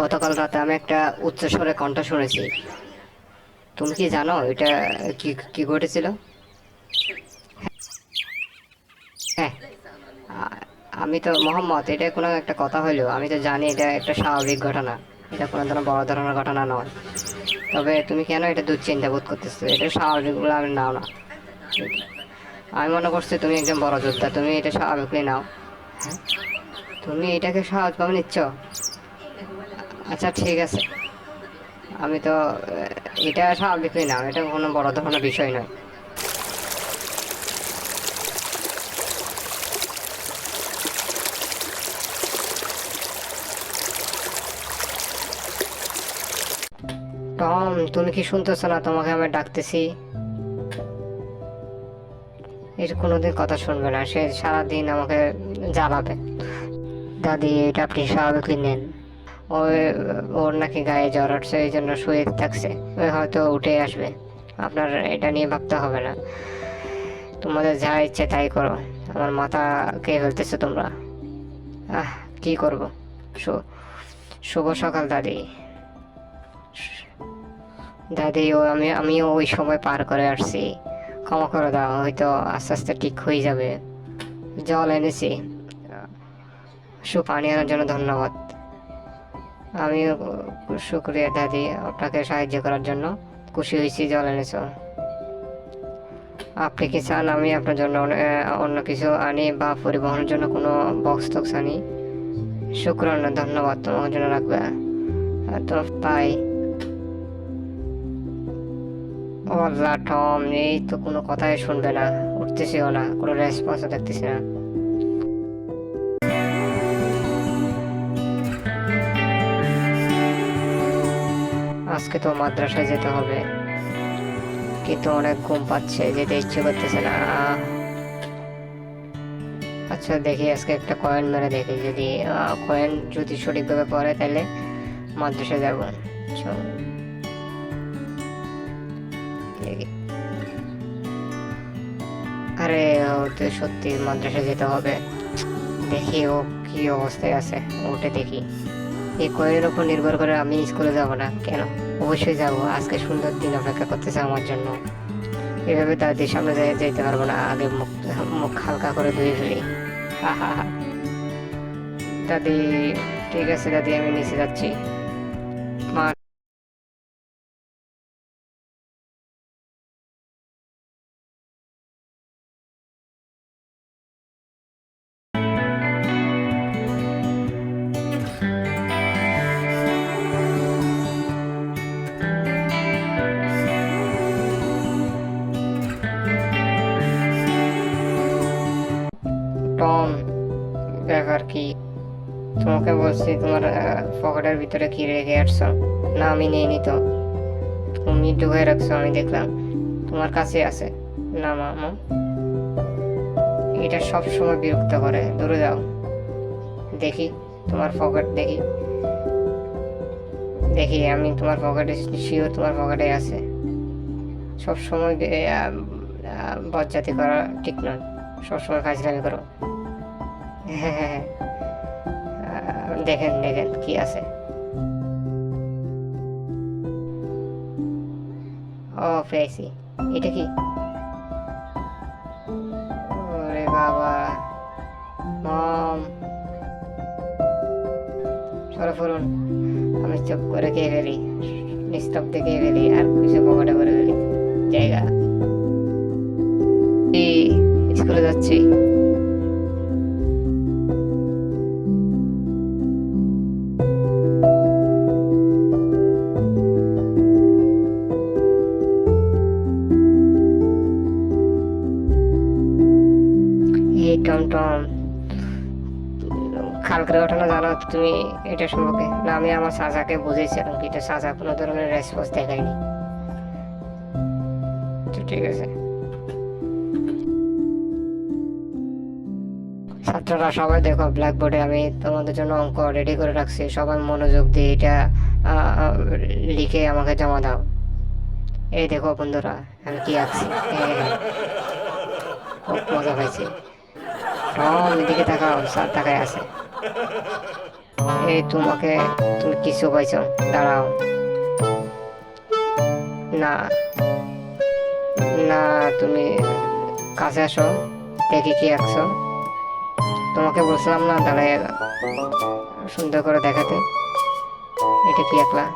গতকাল রাতে আমি একটা উচ্চস্বরে কণ্ঠ শুনেছি। তুমি কি জানো এটা কি কি ঘটেছিল? হ্যাঁ, আ- আমি তো মোহাম্মদ, এটা কোনো একটা কথা হইলো? আমি তো জানি এটা একটা স্বাভাবিক ঘটনা, এটা কোনো ধরনের বড় ধরনের ঘটনা নয়। তবে তুমি কেন এটা দুশ্চিন্তা বোধ করতেছো? এটা স্বাভাবিক বলে আমি নাও না। আমি মনে করছি তুমি একজন বড় যোদ্ধা, তুমি এটা স্বাভাবিকই নাও। হ্যাঁ, তুমি এটাকে সহজভাবে নিচ্ছ। আচ্ছা ঠিক আছে, আমি তো এটা স্বাভাবিকই নাও, এটা কোনো বড় ধরনের বিষয় নয়। টম, তুমি কি শুনতেছো না? তোমাকে আমি ডাকতেছি। এর কোনোদিন কথা শুনবে না, সে সারাদিন আমাকে জ্বালাবে। দাদি, এটা আপনি স্বাভাবিকই নেন। ওই, ওর নাকি গায়ে জ্বর উঠছে, এই জন্য শুয়ে থাকছে। ওই হয়তো উঠে আসবে। আপনার এটা নিয়ে ভাবতে হবে না। তোমাদের যা ইচ্ছে তাই করো। আমার মাথা কে ফেলতেছো তোমরা। আহ, কি করবো। শু- শুভ সকাল দাদি। দাদি, আমিও ওই সময় পার করে আসছি। ক্ষমা করে দাও, হয়তো আস্তে আস্তে ঠিক হয়ে যাবে। জল এনেছি। পানি আনার জন্য ধন্যবাদ। আমিও শুক্রিয়া দাদি, আপনাকে সাহায্য করার জন্য। খুশি হয়েছি জল এনেছো। আপনি কি চান আমি আপনার জন্য অন্য কিছু আনি, বা পরিবহনের জন্য কোনো বক্স টক্স আনি? শুক্রান, ধন্যবাদ, তোমার জন্য রাখবে। তো তাই। ও আল্লাহ, টম এই তো কোনো কথাই শুনবে না, উঠতেছেও না, কোনো রেসপন্সও দেখতেছি না। আজকে তো মাদ্রাসায় যেতে হবে, কিন্তু অনেক ঘুম পাচ্ছে, যেতে ইচ্ছে করতেছে না। আচ্ছা দেখি, আজকে একটা কয়েন মেরে দেখি, যদি কয়েন যদি সঠিকভাবে পড়ে তাহলে মাদ্রাসায় যাবো। চল, দেখি। আরে, ও তো সত্যি মাদ্রাসায় যেতে হবে। দেখি ও কি অবস্থায় আছে, ওটা দেখি। এই কয়েনের উপর নির্ভর করে আমি স্কুলে যাব না কেন? অবশ্যই যাব, আজকে সুন্দর দিন অপেক্ষা করতেছে আমার জন্য। এভাবে দাদির সামনে যাইতে পারবো না, আগে মুখ মুখ হালকা করে ধুয়ে ফেলি। হা হা হা। দাদি, ঠিক আছে দাদি, আমি নিচে যাচ্ছি। মা। টম, ব্যাপার কি? তোমাকে বলছি তোমার পকেটের ভিতরে কি রেখে আসছো। না, আমি নেইনি তো। তুমি ঢুকে রাখছো, আমি দেখলাম। তোমার কাছে আছে। না মামা, এটা সব সময় বিরক্ত করে, দূরে যাও। দেখি তোমার পকেট, দেখি। দেখি আমি তোমার পকেটে, শিওর তোমার পকেটে আছে। সব সময় বজ্জাতি করা ঠিক নয়, সব সময় ফাজলামি করো। হ্যাঁ হ্যাঁ হ্যাঁ, দেখেন দেখেন কি আছে। ও, পেয়েছি। এটা কি? ওরে বাবা, মম, সরো ফুরুন। আমি চুপ করে খেয়ে ফেলি, নিস্তব্ধে খেয়ে ফেলি, আর কিছু পকেটে করে ফেলি জায়গা। এই, স্কুলে যাচ্ছি। এই টমটম, কালকের ঘটনা জানো তুমি এটা সম্পর্কে? না, আমি আমার চাচাকে বুঝেছিলাম, কিন্তু চাচা কোনো ধরনের রেসপন্স দেখায়নি। তো ঠিক আছে। ছাত্ররা সবাই দেখো, ব্ল্যাকবোর্ডে আমি তোমাদের জন্য অঙ্ক রেডি করে রাখছি, সবাই মনোযোগ দিয়ে এটা আহ, আহ, লিখে আমাকে জমা দাও। এই দেখো বন্ধুরা, আমি কি আঁকছি। হ্যাঁ হ্যাঁ, খুব মজা পাইছি। টম, এদিকে তাকাও, স্যার তাকায় আছে। এই তোমাকে, তুমি কিছু পাইছো? দাঁড়াও। না, না, তুমি কাছে আসো, দেখি কি আঁকছো। তোমাকে বলছিলাম না দাঁড়ায় সুন্দর করে দেখাতে। এটা কি আঁকলা?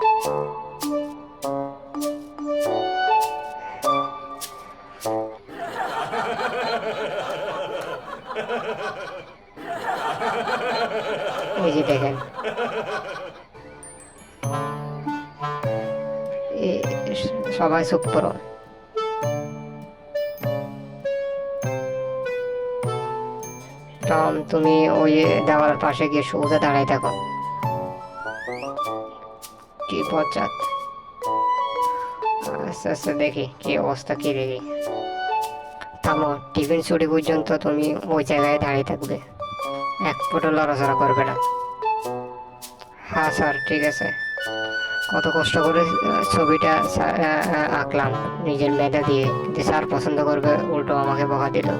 এই যে দেখেন, সবাই চুপ করো। টম, তুমি ওই দেওয়ালের পাশে গিয়ে সোজা দাঁড়ায় থাকো। কি পশ্চাৎ। আস্তে আস্তে দেখি কি অবস্থা, কি দেখি। থামো, টিফিন ছুটি পর্যন্ত তুমি ওই জায়গায় দাঁড়িয়ে থাকবে, এক ফুটও লড়াচড়া করবে না। হ্যাঁ স্যার, ঠিক আছে। কত কষ্ট করে ছবিটা আঁকলাম নিজের মেধা দিয়ে, যে স্যার পছন্দ করবে উল্টো আমাকে বকা দিল।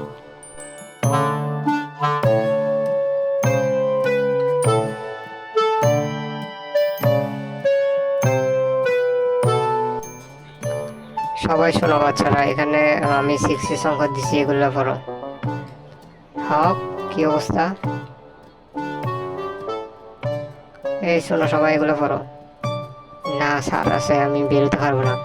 সবাই শোনো বাচ্চারা, এখানে আমি 6 সংখ্যা দিচ্ছি, এগুলো পড়ো। হক, কি অবস্থা? এই শোনো সবাই, এগুলো পড়ো। না স্যার আছে, আমি বেরোতে পারবো না।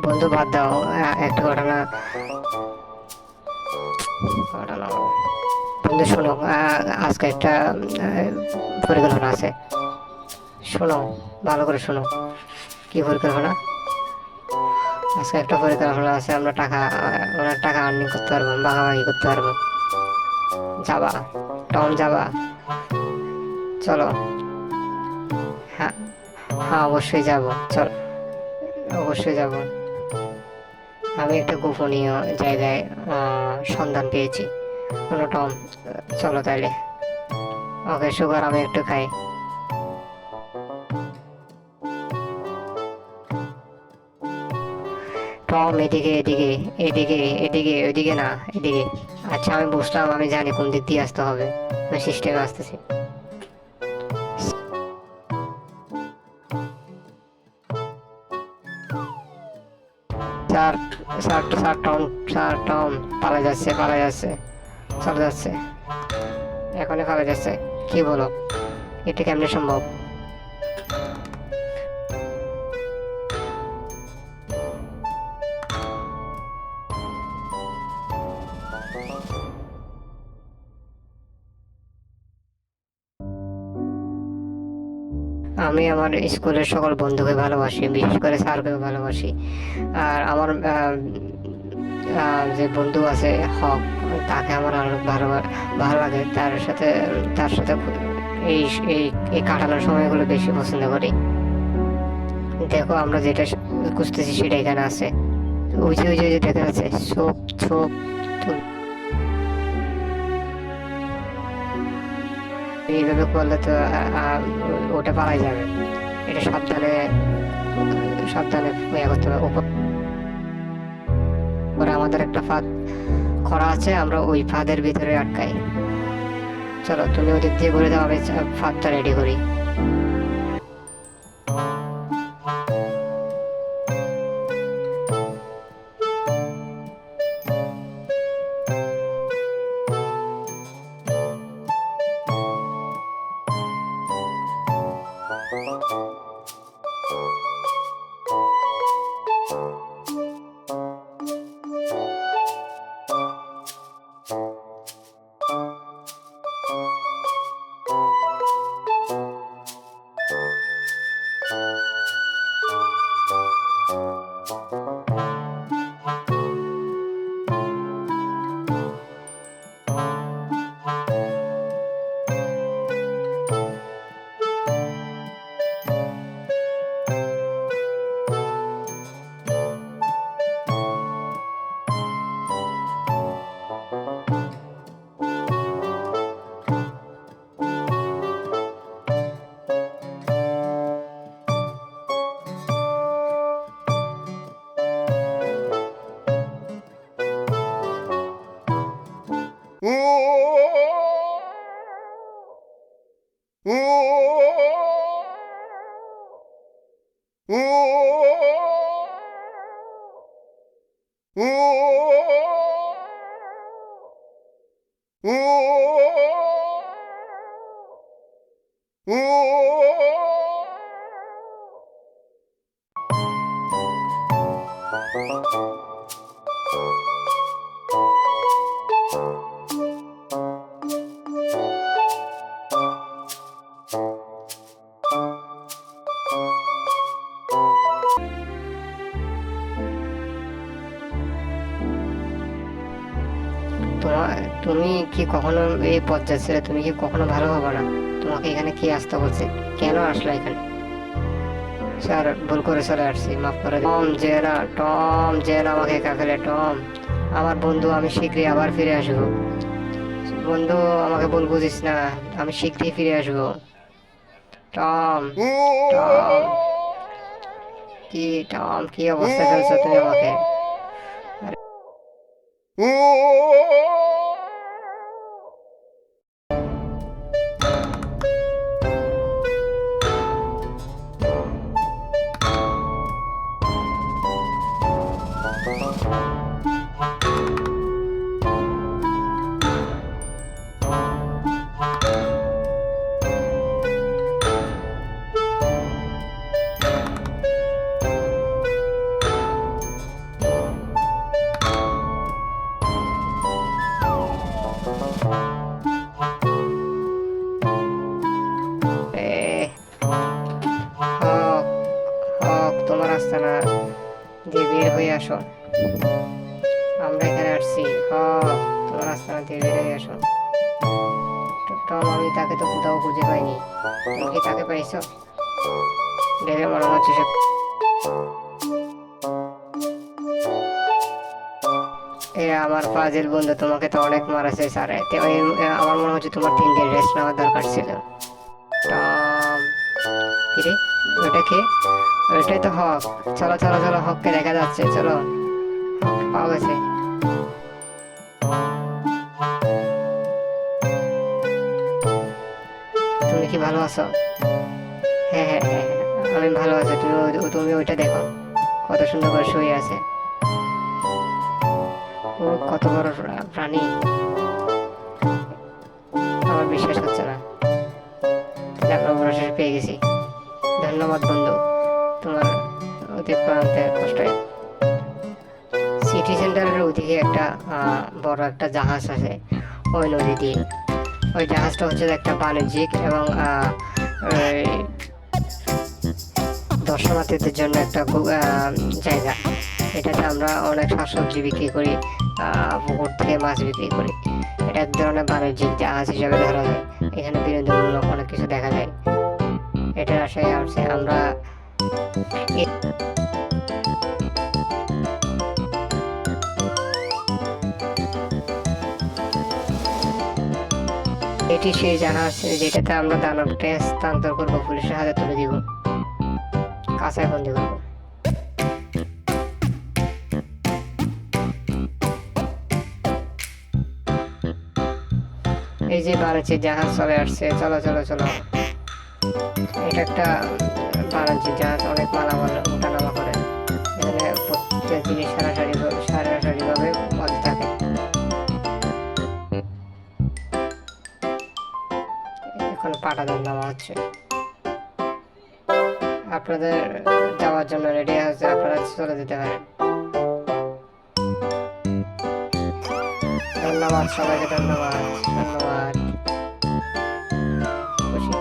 বন্ধু বাদ দাও, একটা ঘটনা ঘটনা বন্ধু শোনো, আজকে একটা পরিকল্পনা আছে। শোনো, ভালো করে শোনো। কি পরিকল্পনা? আজকে একটা পরিকল্পনা আছে, আমরা অনেক টাকা আর্নিং করতে পারবো, ভাগাভাগি করতে পারবো। যাবা? টম, যাবা? চলো। হ্যাঁ, হ্যাঁ, অবশ্যই যাব। চল, অবশ্যই যাব। আমি একটা গোপনীয় জায়গায় সন্ধান পেয়েছি। শোনো টম, চলো তাইলে। ওকে সুগার, আমি একটু খাই। টম, এদিকে এদিকে, এদিকে এদিকে, ওইদিকে না, এদিকে। আচ্ছা, আমি বুঝলাম, আমি জানি কোন দিক দিয়ে আসতে হবে, আমি সিস্টেমে আসতেছি। Sir, sir, sir Tom, sir Tom পালা যাচ্ছে, পালা যাচ্ছে, চলে যাচ্ছে, এখনই পালা যাচ্ছে। কি বলো, এটা কেমনে সম্ভব? আমি আমার স্কুলের সকল বন্ধুকে ভালোবাসি, বিশেষ করে স্যারকেও ভালোবাসি। আর আমার যে বন্ধু আছে হক, তাকে আমার আরো ভালো ভালো লাগে। তার সাথে এই এই এই কাটানোর সময়গুলো বেশি পছন্দ করি। দেখো, আমরা যেটা খুঁজতেছি সেটা এখানে আছে। ওই যে দেখা যাচ্ছে ছোপ ছোপ। তুমি এইভাবে করলে তো ওটা পালাই যাবে। এটা সাবধানে সাবধানে ইয়ে করতে হবে। উপরে আমাদের একটা ফাঁদ করা আছে, আমরা ওই ফাঁদের ভিতরে আটকাই। চলো, তুমি ওদিক দিয়ে ঘুরে দাও, আমি ফাঁদটা রেডি করি। তুমি কি কখনো এই পথ যাচ্ছিলে? তুমি কি কখনো ভালো হবে না? তোমাকে এখানে কি আসতে বলছে? কেন আসলে এখানে? স্যার, ভুল করে চলে আসছি, মাফ করে দিন। টম জেনা আমাকে একা ফেলে। টম আমার বন্ধু, আমি শীঘ্রই আবার ফিরে আসবো। বন্ধু, আমাকে ভুল বুঝিস না, আমি শীঘ্রই ফিরে আসবো। টম টম টম, কি অবস্থা ফেলছো তুমি আমাকে? এ, হক হক, তোমার আস্তানা দিয়ে বের হয়ে আসো। আমরা এখানে আসছি। হক, তোমার আস্তানা দিয়ে বের হয়ে আসো। টম, আমি তাকে তো কোথাও খুঁজে পাইনি। তুমি কি তাকে পাইছো? দেখে মনে হচ্ছে সে আমার ফাজিল বন্ধু, তোমাকে তো অনেক মারাছে স্যার। আমার মনে হচ্ছে তোমার 3 দিন রেস্ট নেওয়ার দরকার ছিল। টম, কিরে, ওটা কে? ওইটাই তো হক। চলো চলো চলো, হককে দেখা যাচ্ছে, চলো। হক পাওয়া গেছে। তুমি কি ভালো আছো? হ্যাঁ হ্যাঁ হ্যাঁ হ্যাঁ, আমি ভালো আছি। তুমি ওইটা দেখো, কত সুন্দর করে শুয়ে আছে। ও কত বড় প্রাণী, আমার বিশ্বাস হচ্ছে না। দেখো, অবশেষে পেয়ে গেছি। ধন্যবাদ বন্ধু, তোমার অতি প্রান্তের কষ্টে। সিটি সেন্টারের ওদিকে একটা বড় একটা জাহাজ আছে ওই নদী দিয়ে। ওই জাহাজটা হচ্ছে একটা বাণিজ্যিক এবং ওই দর্শনার্থীদের জন্য একটা জায়গা। এটাতে আমরা অনেক শাকসবজি বিক্রি করি, পুকুর থেকে মাছ বিক্রি করি। এটা এক ধরনের বাণিজ্যিক জাহাজ হিসাবে ধরা যায়। এখানে বিনোদনমূলক অনেক কিছু দেখা যায়। এটার আশায় আসছে আমরা। এটি সেই জাহাজ যেটাতে আমরা দানবকে স্থানান্তর করবো, পুলিশের হাতে তুলে দিব, কাঁচায় বন্দি করবো। এই যে বাণিজ্যিক জাহাজ চলে আসছে, চলো চলো চলো। এটা একটা বাণিজ্যিক জাহাজ, অনেক মালামাল ওঠানামা করে। এখানে প্রত্যেকটা জিনিস সারাসারি ভাবে পথে থাকে। এখন পাটাতন নামা হচ্ছে। আপনাদের যাওয়ার জন্য রেডি আছে, আপনারা চলে যেতে পারেন। ধন্যবাদ সবাইকে, ধন্যবাদ ধন্যবাদ। খুশি।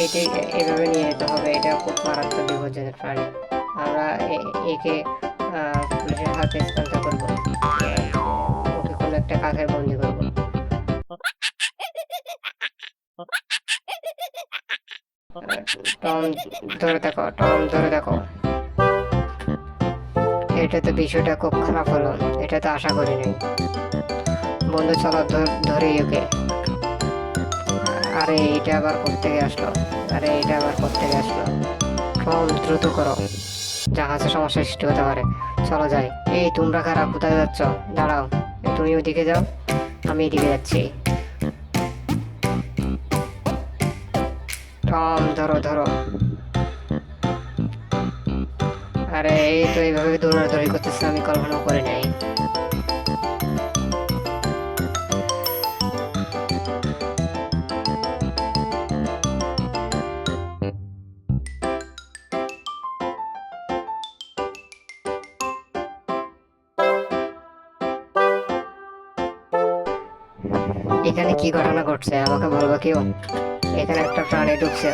এটি এভাবে নিয়ে যেতে হবে, এটা খুব মারাত্মক বিপজ্জনক প্রাণী। আমরা একে পুলিশের হাতে হস্তান্তর করবো, ওকে কোনো একটা কাঠের বন্দি করবো। টম ধরে দেখো, টম ধরে দেখো। এটা তো বিষয়টা খুব খারাপ হলো, এটা তো আশা করিনি। বন্ধু চলো, ধরে ওকে। আরে এটা আবার কোত্থেকে আসলো? টম দ্রুত করো, জাহাজে সমস্যা সৃষ্টি হতে পারে। চলো যাই। এই তোমরা খারাপ, কোথায় যাচ্ছ? দাঁড়াও, তুমি ওইদিকে যাও, আমি এদিকে যাচ্ছি। টম ধরো ধরো। আরে এই তো এইভাবে দৌড়াদৌড়ি করতেছে, আমি কল্পনা করে নাই। এখানে কি ঘটনা ঘটছে আমাকে বলবো কেউ? এখানে একটা প্রাণী ঢুকছে,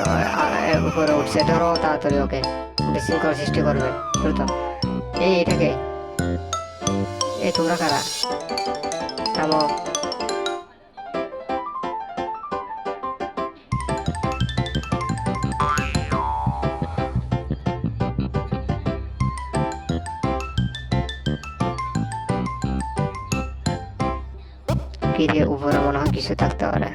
উপরে উঠছে, ধরো তাড়াতাড়ি ওকে, বিশৃঙ্খলা সৃষ্টি করবে দ্রুত। এটাকে, তোমরা কারা? থামো। কি রে, উপরে মনে হয় কিছু থাকতে পারে।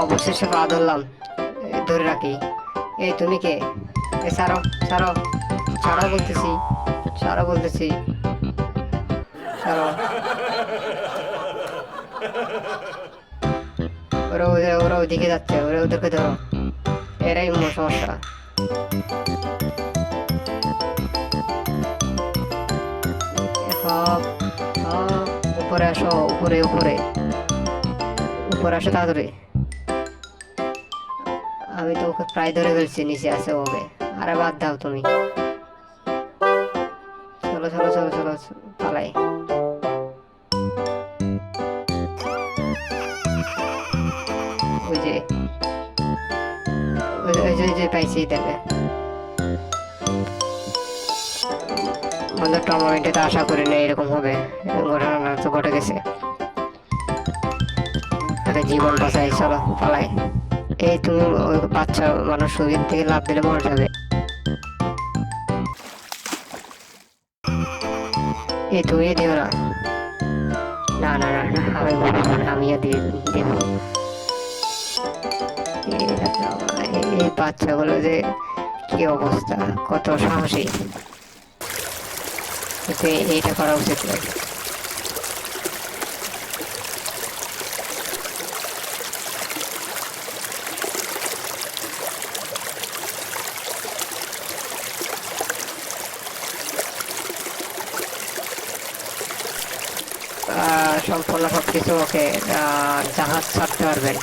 অবশেষে পা ধরলাম, ধরে রাখি। তুমি কে? ছাড়ো, ছাড়ো, ছাড়ো বলতেছি, ছাড়ো বলতেছি, ছাড়ো। ওরা ওদিকে যাচ্ছে, ওদেরকে ধরো, এরাই সমস্যা। হপ হপ, উপরে আসো, উপরে উপরে উপরে আসো তাড়াতাড়ি। আমি তো ওকে প্রায় ধরে ফেলছি, নিচে আছে ওকে। আরে বাদ দাও তুমি, চলো চলো চলো চলো, পালাই। ওই যে, ওই যে পাইছি তাহলে। আমাদের টুর্নামেন্টে তো আশা করি না এরকম হবে, ঘটনা তো ঘটে গেছে। আরে জীবন বাঁচাই, চলো পালাই। তুমি ওই বাচ্চা মানুষ ওখান থেকে লাভ দিলে মরে যাবে। তুমি দিও না, না না না না, আমি দিয়ে দেব। এই বাচ্চাগুলো যে কি অবস্থা, কত সাহসী! এইটা করা উচিত নয়। সম্পূর্ণ সবকিছু ওকে, জাহাজ ছাড়তে পারবেন।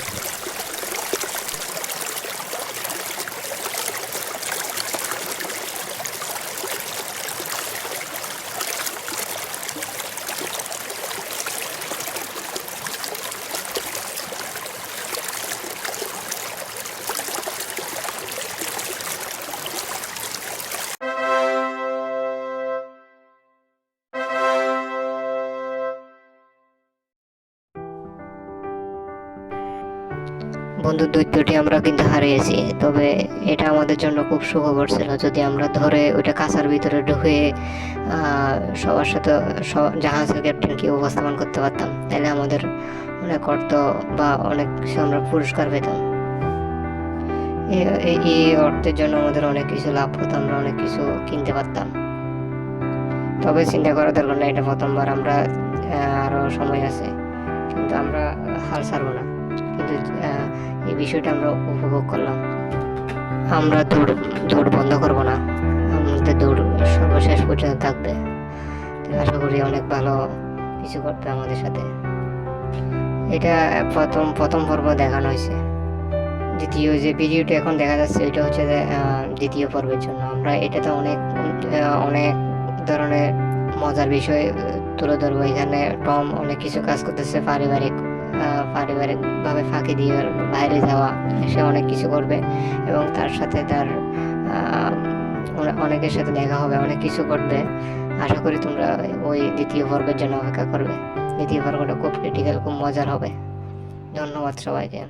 বন্ধুর দৈত্যটি আমরা কিন্তু হারিয়েছি, তবে এটা আমাদের জন্য খুব সুখবর ছিল। যদি আমরা ধরে ওইটা কাঁচার ভিতরে ঢুকে সবার সাথে জাহাজের ক্যাপ্টেনকে উপস্থাপন করতে পারতাম, তাহলে আমাদের অনেক অর্থ বা অনেক কিছু আমরা পুরস্কার পেতাম। এই অর্থের জন্য আমাদের অনেক কিছু লাভ হতো, আমরা অনেক কিছু কিনতে পারতাম। তবে চিন্তা করার দরকার না, এটা প্রথমবার, আমরা আরও সময় আছে, কিন্তু আমরা হাল ছাড়বো না। কিন্তু এই বিষয়টা আমরা উপভোগ করলাম। আমরা দৌড় বন্ধ করবো না, আমাদের দৌড় সর্বশেষ পর্যন্ত থাকবে। আশা করি অনেক ভালো কিছু করবে আমাদের সাথে। এটা প্রথম পর্ব দেখানো হয়েছে। দ্বিতীয় যে ভিডিওটা এখন দেখা যাচ্ছে, এটা হচ্ছে যে দ্বিতীয় পর্বের জন্য। আমরা এটাতে অনেক ধরনের মজার বিষয় তুলে ধরবো। এখানে টম অনেক কিছু কাজ করতেছে, পারিবারিকভাবে ফাঁকি দিয়ে বাইরে যাওয়া, সে অনেক কিছু করবে এবং তার সাথে তার অনেকের সাথে দেখা হবে, অনেক কিছু করবে। আশা করি তোমরা ওই দ্বিতীয় পর্বের জন্য অপেক্ষা করবে। দ্বিতীয় পর্বটা খুব ক্রিটিক্যাল, খুব মজার হবে। ধন্যবাদ সবাইকে।